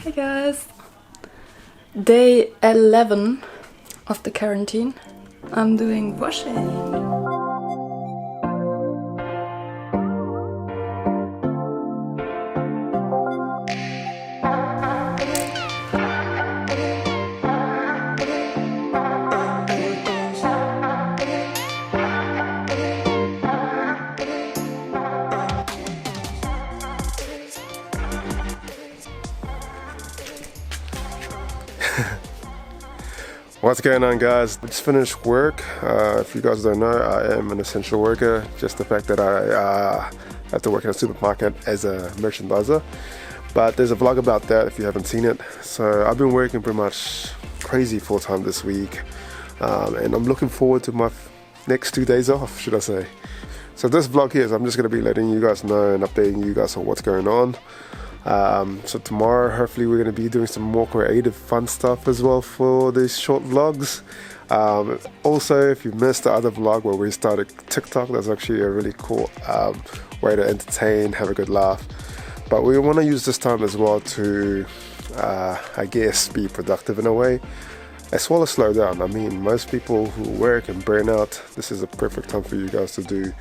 Hey guys! Day 11 of the quarantine. I'm doing washing. What's going on, guys? I just finished work. If you guys don't know, I am an essential worker. Just the fact that I have to work in a supermarket as a merchandiser. But there's a vlog about that if you haven't seen it. So I've been working pretty much crazy full time this week. And I'm looking forward to my next 2 days off, should I say. So this vlog here is I'm just going to be letting you guys know and updating you guys on what's going on. So tomorrow hopefully we're going to be doing some more creative fun stuff as well for these short vlogs. Also, if you missed the other vlog where we started TikTok, that's actually a really cool way to entertain, have a good laugh. But we want to use this time as well to I guess be productive in a way, as well as slow down. I mean, most people who work and burn out, this is a perfect time for you guys to do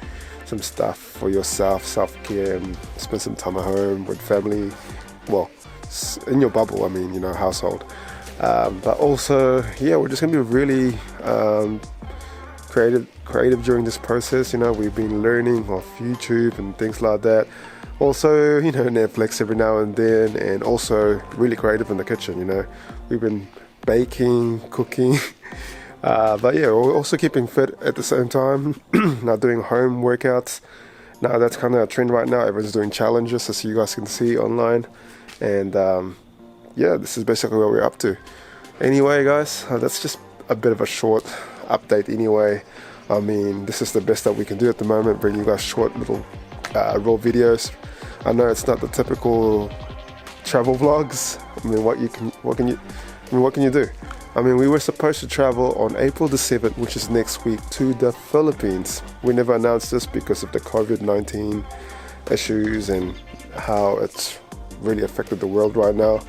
some stuff for yourself, self-care, and spend some time at home with family. Well, in your bubble, I mean, you know, household. But also, yeah, we're just gonna be really creative during this process. You know, we've been learning off YouTube and things like that. Also, you know, Netflix every now and then, and also really creative in the kitchen. You know, we've been baking, cooking. But yeah, we're also keeping fit at the same time. Not doing home workouts. Now that's kind of a trend right now. Everyone's doing challenges, as you guys can see online. And yeah, this is basically what we're up to. Anyway, guys, that's just a bit of a short update anyway. I mean, this is the best that we can do at the moment, bring you guys short little raw videos. I know it's not the typical travel vlogs. I mean, what can you do? I mean, we were supposed to travel on April the 7th, which is next week, to the Philippines. We never announced this because of the COVID-19 issues and how it's really affected the world right now.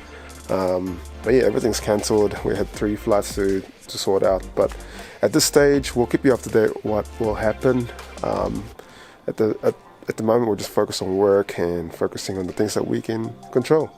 But yeah, everything's cancelled. We had 3 flights to sort out. But at this stage, we'll keep you up to date what will happen. At the moment, we're just focused on work and focusing on the things that we can control.